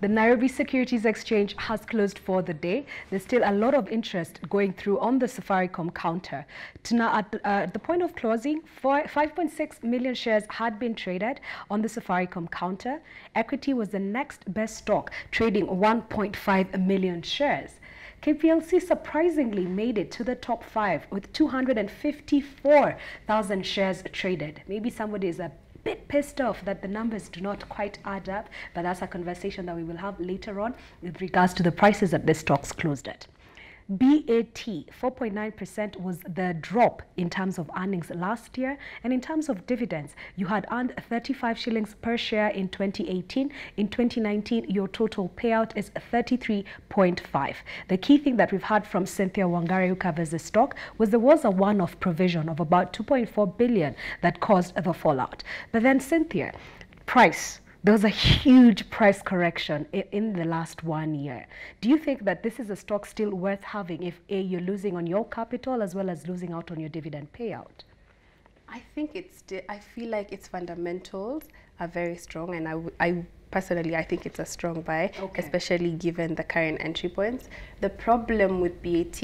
The Nairobi Securities Exchange has closed for the day. There's still a lot of interest going through on the Safaricom counter. At the point of closing, 5.6 million shares had been traded on the Safaricom counter. Equity was the next best stock, trading 1.5 million shares. KPLC surprisingly made it to the top 5 with 254,000 shares traded. Maybe somebody is a bit pissed off that the numbers do not quite add up, but that's a conversation that we will have later on with regards to the prices that the stocks closed at. BAT, 4.9% was the drop in terms of earnings last year, and in terms of dividends, you had earned 35 shillings per share in 2018. In 2019, your total payout is 33.5. The key thing that we've heard from Cynthia Wangari, who covers the stock, was there was a one-off provision of about 2.4 billion that caused the fallout. But then, Cynthia, price. There was a huge price correction in the last 1 year. Do you think that this is a stock still worth having if A, you're losing on your capital as well as losing out on your dividend payout? I think I feel like its fundamentals are very strong, and I personally, I think it's a strong buy, especially given the current entry points. The problem with BAT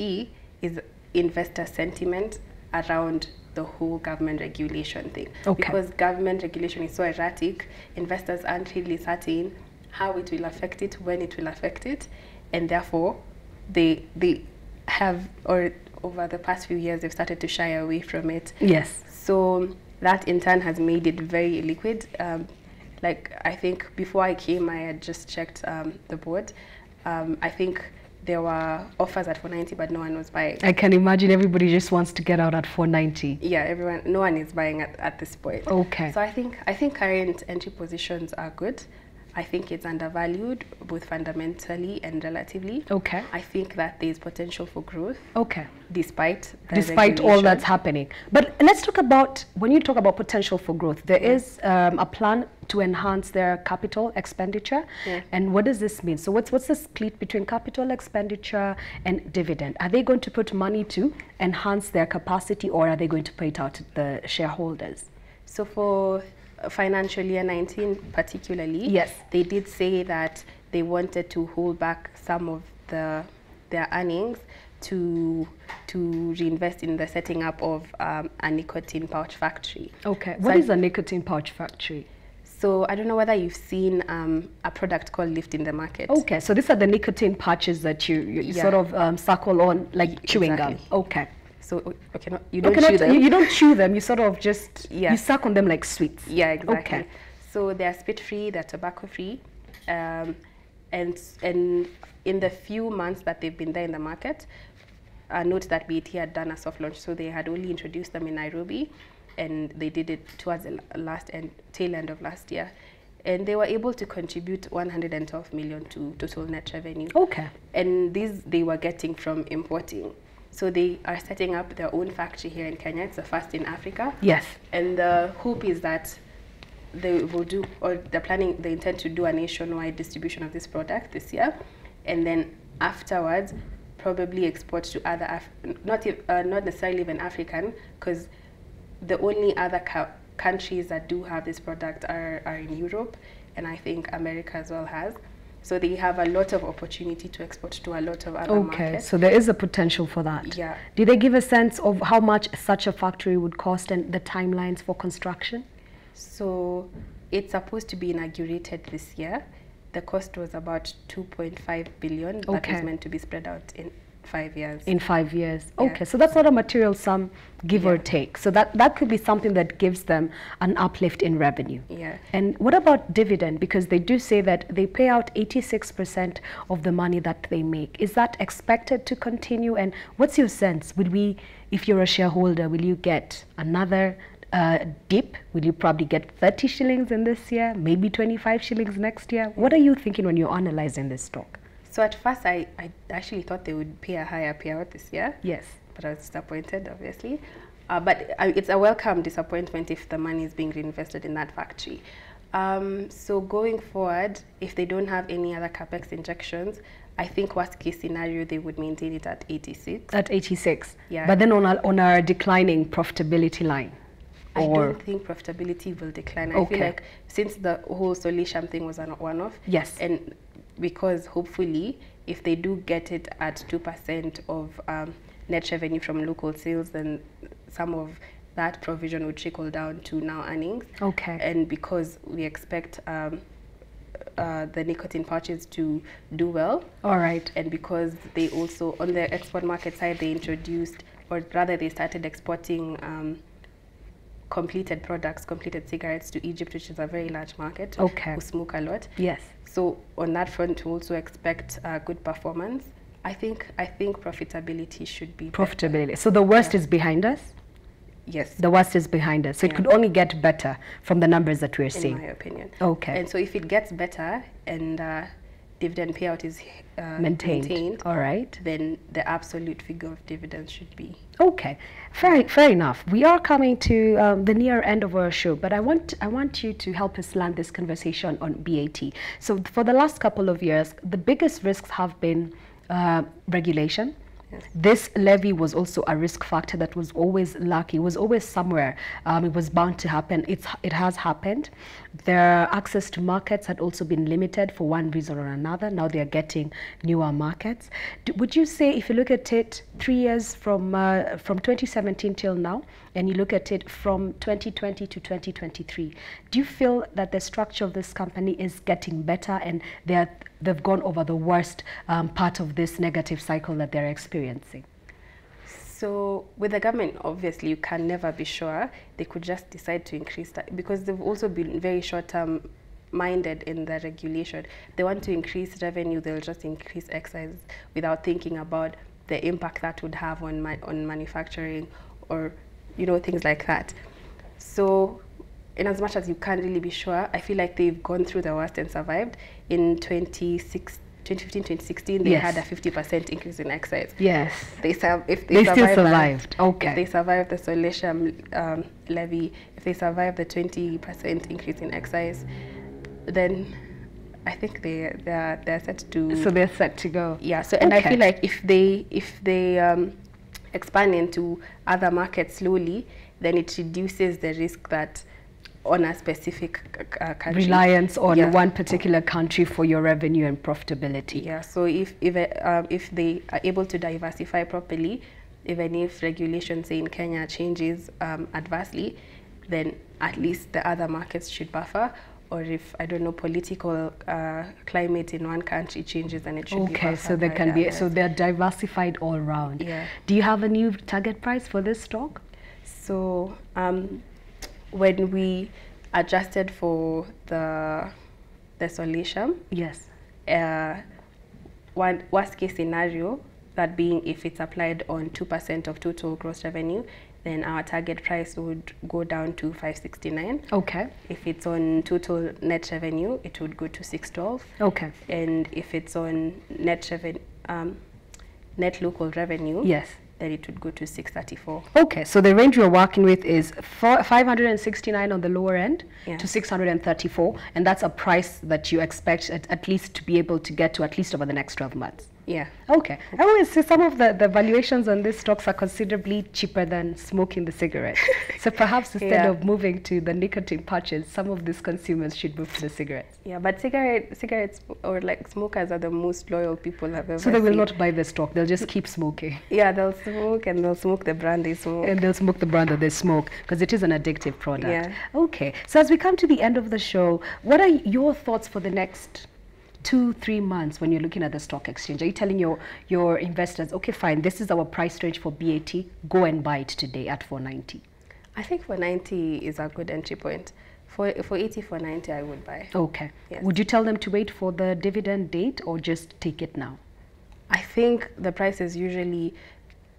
is investor sentiment around the whole government regulation thing. Because government regulation is so erratic, investors aren't really certain how it will affect it, when it will affect it, and therefore they have, or over the past few years, they've started to shy away from it. Yes. So that in turn has made it very illiquid. Like, I think before I came, I had just checked the board. I think there were offers at 490, but no one was buying. I can imagine everybody just wants to get out at 490. Yeah, no one is buying at this point. Okay. So I think current entry positions are good. I think it's undervalued, both fundamentally and relatively. Okay. I think that there's potential for growth. Okay. Despite all that's happening. But let's talk about, when you talk about potential for growth, there is a plan to enhance their capital expenditure. Yeah. And what does this mean? So what's the split between capital expenditure and dividend? Are they going to put money to enhance their capacity, or are they going to pay it out to the shareholders? So for financial year 19 particularly, yes, they did say that they wanted to hold back some of their earnings to reinvest in the setting up of a nicotine pouch factory. Okay. So what is a nicotine pouch factory? So I don't know whether you've seen a product called Lift in the market. Okay, so these are the nicotine pouches that you sort of suckle on like chewing gum. Okay. So you don't chew them. You don't chew them. You sort of just you suck on them like sweets. Yeah, exactly. Okay. So they're spit free, they're tobacco free, and in the few months that they've been there in the market, note that BAT had done a soft launch, so they had only introduced them in Nairobi, and they did it towards the tail end of last year, and they were able to contribute 112 million to total net revenue. Okay. And these they were getting from importing. So they are setting up their own factory here in Kenya. It's the first in Africa. Yes. And the hope is that they will do, or they intend to do a nationwide distribution of this product this year, and then afterwards probably export to other, not necessarily even African, because the only other countries that do have this product are in Europe, and I think America as well has. So they have a lot of opportunity to export to a lot of other markets. Okay, so there is a potential for that. Yeah. Did they give a sense of how much such a factory would cost and the timelines for construction? So it's supposed to be inaugurated this year. The cost was about 2.5 billion. That was meant to be spread out in 5 years. In 5 years. Yeah. Okay, so that's not a material sum, give or take. So that could be something that gives them an uplift in revenue. Yeah. And what about dividend? Because they do say that they pay out 86% of the money that they make. Is that expected to continue? And what's your sense? If you're a shareholder, will you get another dip? Will you probably get 30 shillings in this year, maybe 25 shillings next year? What are you thinking when you're analyzing this stock? So at first, I actually thought they would pay a higher payout this year. Yes. But I was disappointed, obviously. But it's a welcome disappointment if the money is being reinvested in that factory. So going forward, if they don't have any other capex injections, I think worst case scenario, they would maintain it at 86. At 86? Yeah. But then on a declining profitability line? I don't think profitability will decline. I feel like since the whole Solisham thing was a one-off, yes, and because hopefully if they do get it at 2% of net revenue from local sales, then some of that provision would trickle down to now earnings. Okay. And because we expect the nicotine pouches to do well. All right. And because they also, on the export market side, they introduced, or rather they started exporting completed products, completed cigarettes to Egypt, which is a very large market. Okay. Who smoke a lot. Yes. So on that front, we also expect good performance. I think profitability should be profitability. Better. So the worst is behind us? Yes. The worst is behind us. So it could only get better from the numbers that we're seeing. In my opinion. Okay. And so if it gets better and dividend payout is maintained, all right, then the absolute figure of dividends should be. Okay, fair enough. We are coming to the near end of our show, but I want you to help us land this conversation on BAT. So for the last couple of years, the biggest risks have been regulation. Yes. This levy was also a risk factor that was always lacking, was always somewhere. It was bound to happen. It has happened. Their access to markets had also been limited for one reason or another. Now they are getting newer markets. Would you say, if you look at it 3 years from 2017 till now, and you look at it from 2020 to 2023, do you feel that the structure of this company is getting better and they've gone over the worst part of this negative cycle that they're experiencing? So with the government, obviously, you can never be sure. They could just decide to increase that because they've also been very short-term minded in the regulation. They want to increase revenue, they'll just increase excise without thinking about the impact that would have on manufacturing or, things like that. So in as much as you can't really be sure, I feel like they've gone through the worst and survived. In 2015, 2016, they had a 50% increase in excise. Yes. They still survived. Okay. If they survived the Solation levy, if they survived the 20% increase in excise, then I think they're set to. So they're set to go. Yeah. So and I feel like if they expand into other markets slowly, then it reduces the risk that on a specific country. Reliance on one particular country for your revenue and profitability. Yeah, so if they are able to diversify properly, even if regulations, say in Kenya, changes adversely, then at least the other markets should buffer. Or if, I don't know, political climate in one country changes, then it should be buffered. Okay, so there can be, so they're diversified all around. Yeah. Do you have a new target price for this stock? So, when we adjusted for the Solation, yes, one worst case scenario, that being if it's applied on 2% of total gross revenue, then our target price would go down to 569. Okay. If it's on total net revenue, it would go to 612. Okay. And if it's on net local revenue, yes, then it would go to 634. Okay, so the range we're working with is 569 on the lower end to 634, and that's a price that you expect at least to be able to get to at least over the next 12 months. Yeah. Okay. I always say some of the valuations on these stocks are considerably cheaper than smoking the cigarette. So perhaps instead of moving to the nicotine pouches, some of these consumers should move to the cigarettes. Yeah, but cigarettes or like smokers are the most loyal people I've ever seen. So they will not buy the stock, they'll just keep smoking. Yeah, they'll smoke and they'll smoke the brand they smoke. And they'll smoke the brand that they smoke because it is an addictive product. Yeah. Okay, so as we come to the end of the show, what are your thoughts for the next 2-3 months when you're looking at the stock exchange? Are you telling your investors, okay, fine, this is our price range for BAT, go and buy it today at 490? I think 490 is a good entry point. For 80, 490, I would buy. Okay. Yes. Would you tell them to wait for the dividend date or just take it now? I think the price is usually,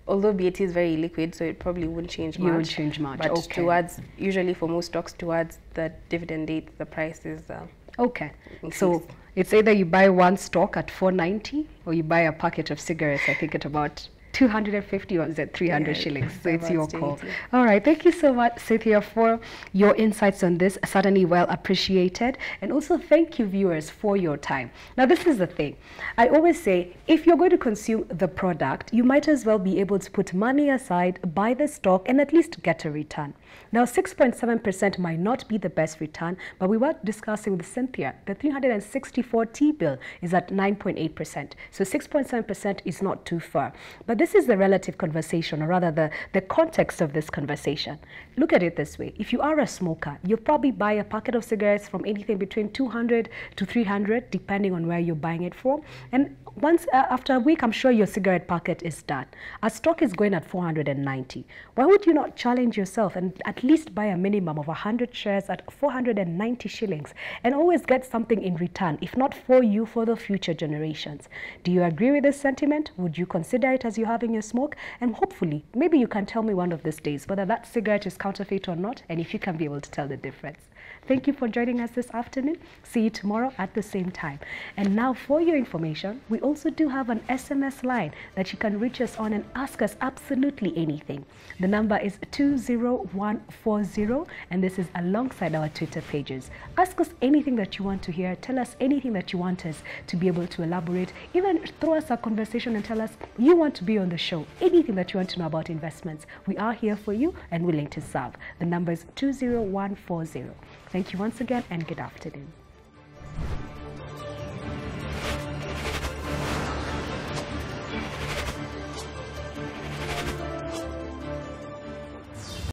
although BAT is very liquid, so it probably wouldn't change much. It won't change much, but okay. Usually for most stocks, towards the dividend date, the price is okay. increased. So it's either you buy one stock at 490 or you buy a packet of cigarettes, I think, at about 250 or is it 300 shillings? So it's your call. Yeah. All right. Thank you so much, Cynthia, for your insights on this. Certainly well appreciated. And also thank you, viewers, for your time. Now, this is the thing. I always say, if you're going to consume the product, you might as well be able to put money aside, buy the stock, and at least get a return. Now, 6.7% might not be the best return, but we were discussing with Cynthia, the 364 T-bill is at 9.8%. So 6.7% is not too far. But this is the relative conversation, or rather the context of this conversation. Look at it this way. If you are a smoker, you'll probably buy a packet of cigarettes from anything between 200 to 300, depending on where you're buying it from. And once after a week, I'm sure your cigarette packet is done. Our stock is going at 490. Why would you not challenge yourself and at least buy a minimum of 100 shares at 490 shillings and always get something in return, if not for you, for the future generations? Do you agree with this sentiment? Would you consider it as you're having your smoke? And hopefully, maybe you can tell me one of these days whether that cigarette is counterfeit or not, and if you can be able to tell the difference. Thank you for joining us this afternoon. See you tomorrow at the same time. And now, for your information, we also do have an SMS line that you can reach us on and ask us absolutely anything. The number is 20140, and this is alongside our Twitter pages. Ask us anything that you want to hear. Tell us anything that you want us to be able to elaborate. Even throw us a conversation and tell us you want to be on the show. Anything that you want to know about investments, we are here for you and willing to serve. The number is 20140. Thank you once again and good afternoon.